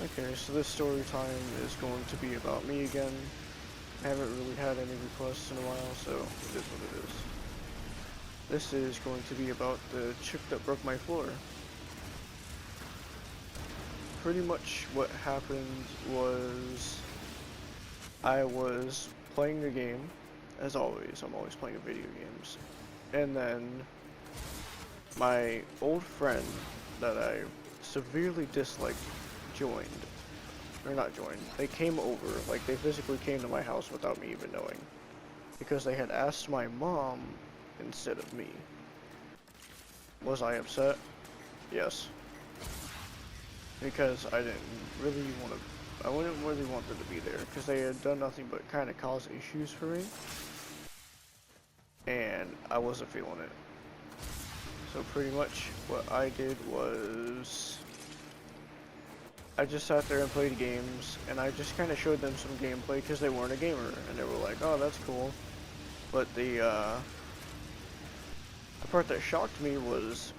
Okay, so this story time is going to be about me again. I haven't really had any requests in a while, so it is what it is. This is going to be about the chick that broke my floor. Pretty much what happened was I was playing the game, as always. I'm always playing video games. And then my old friend that I severely disliked joined. Or not joined. They came over, like they physically came to my house without me even knowing. Because they had asked my mom instead of me. Was I upset? Yes. Because I didn't really want to, I wouldn't really want them to be there. Because they had done nothing but kind of cause issues for me. And I wasn't feeling it. So pretty much what I did was I just sat there and played games, and I just kind of showed them some gameplay because they weren't a gamer, and they were like, oh, that's cool. But the part that shocked me was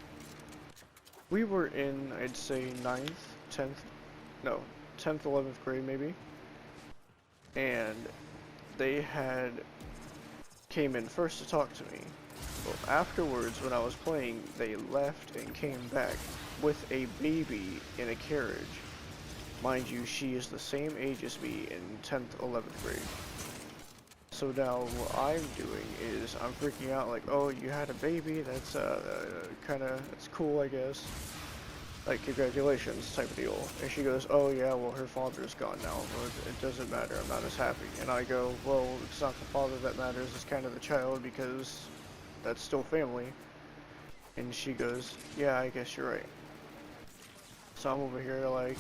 we were in, I'd say, 9th, 10th, no, 10th, 11th grade maybe, and they had came in first to talk to me. Well, afterwards, when I was playing, they left and came back with a baby in a carriage. Mind you, she is the same age as me in 10th, 11th grade. So now what I'm doing is I'm freaking out like, oh, you had a baby, that's that's cool, I guess. Like, congratulations type of deal. And she goes, oh yeah, well, her father's gone now, but it doesn't matter, I'm not as happy. And I go, well, it's not the father that matters, it's kind of the child, because that's still family. And she goes, yeah, I guess you're right. So I'm over here like,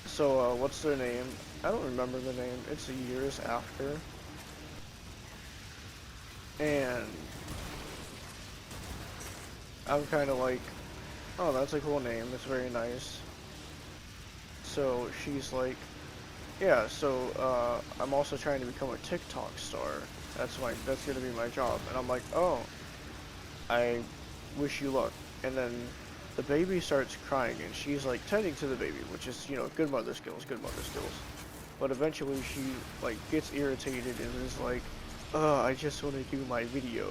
so what's their name? I don't remember the name, it's years after. And I'm kind of like, oh, that's a cool name, it's very nice. So she's like, yeah, so I'm also trying to become a TikTok star. That's gonna be my job. And I'm like, oh, I wish you luck. And then the baby starts crying, and she's like tending to the baby, which is, you know, good mother skills, good mother skills. But eventually she like gets irritated and is like, I just want to do my video.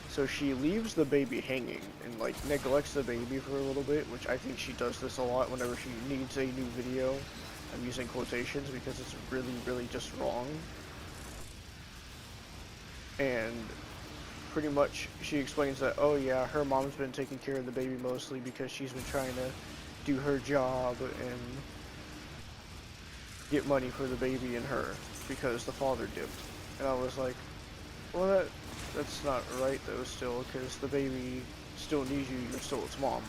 So she leaves the baby hanging and like neglects the baby for a little bit, which I think she does this a lot whenever she needs a new video. I'm using quotations because it's really, really just wrong. And pretty much she explains that, oh yeah, her mom's been taking care of the baby mostly because she's been trying to do her job and get money for the baby and her because the father dipped. And I was like, well, that's not right though still, because the baby still needs you, you're still its mom.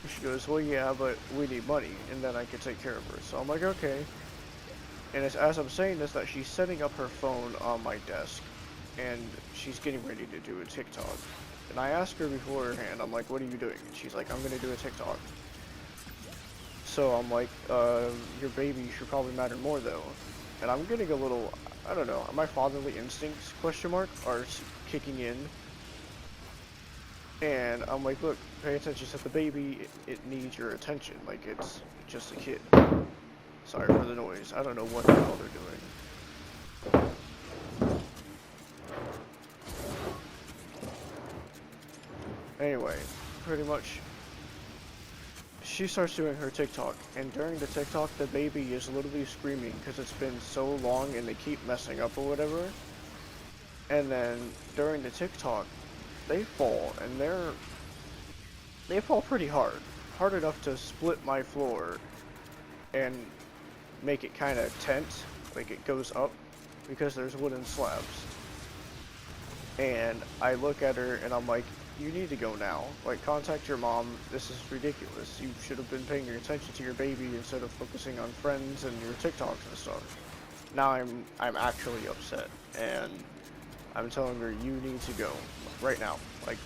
And she goes, well yeah, but we need money, and then I can take care of her. So I'm like, okay. And as I'm saying this, that she's setting up her phone on my desk, and she's getting ready to do a TikTok. And I asked her beforehand, I'm like, what are you doing? And she's like, I'm gonna do a TikTok. So I'm like, your baby should probably matter more though. And I'm getting a little, I don't know, my fatherly instincts, question mark, are kicking in. And I'm like, look, pay attention to the baby, it needs your attention, like it's just a kid. Sorry for the noise, I don't know what the hell they're doing. Anyway, pretty much, she starts doing her TikTok, and during the TikTok, the baby is literally screaming because it's been so long and they keep messing up or whatever. And then during the TikTok, they fall, and they fall pretty hard enough to split my floor and make it kind of tent, like it goes up because there's wooden slabs. And I look at her and I'm like, you need to go now. Like, contact your mom. This is ridiculous. You should have been paying your attention to your baby instead of focusing on friends and your TikToks and stuff. Now I'm actually upset, and I'm telling her, you need to go right now, like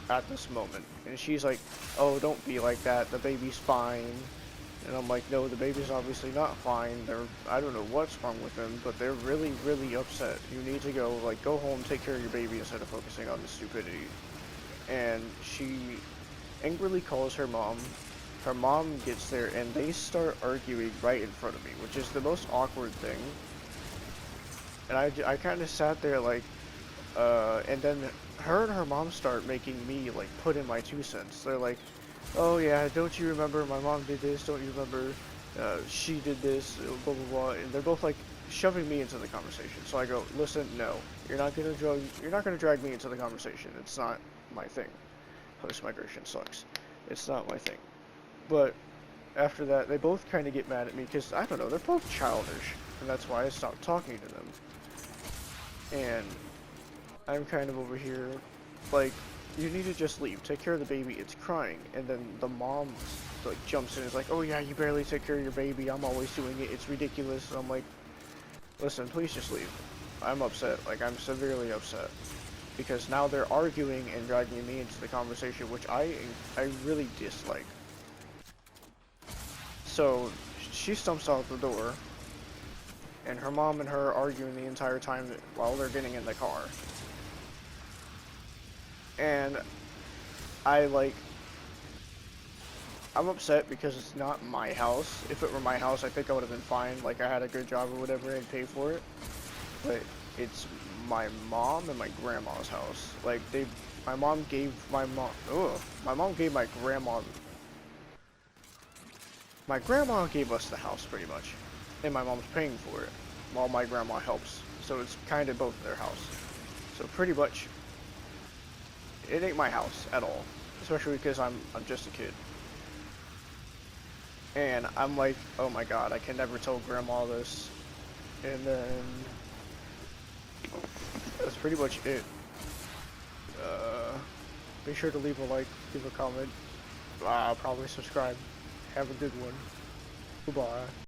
at this moment. And she's like, oh, don't be like that. The baby's fine. And I'm like, no, the baby's obviously not fine. I don't know what's wrong with them, but they're really, really upset. You need to go, like, go home, take care of your baby instead of focusing on the stupidity. And she angrily calls her mom her mom gets there and they start arguing right in front of me, which is the most awkward thing. And I kind of sat there like, and then her and her mom start making me like put in my 2 cents. They're like, oh yeah, don't you remember my mom did this? Don't you remember she did this? Blah blah blah. And they're both like shoving me into the conversation. So I go, listen, no, you're not gonna drag me into the conversation. It's not my thing. Post migration sucks. It's not my thing. But after that, they both kind of get mad at me because I don't know, they're both childish, and that's why I stopped talking to them. And I'm kind of over here, like, you need to just leave. Take care of the baby. It's crying. And then the mom, like, jumps in and is like, oh yeah, you barely take care of your baby. I'm always doing it. It's ridiculous. And I'm like, listen, please just leave. I'm upset. Like, I'm severely upset. Because now they're arguing and dragging me into the conversation, which I really dislike. So, she stumps out the door. And her mom and her are arguing the entire time while they're getting in the car. And I'm upset because it's not my house. If it were my house, I think I would have been fine. Like, I had a good job or whatever and paid for it. But it's my mom and my grandma's house. Like, my mom gave my grandma, my grandma gave us the house pretty much. And my mom's paying for it while my grandma helps. So it's kind of both their house. So pretty much, it ain't my house at all. Especially because I'm just a kid. And I'm like, oh my god, I can never tell grandma this. And then that's pretty much it. Be sure to leave a like, leave a comment. Probably subscribe. Have a good one. Goodbye.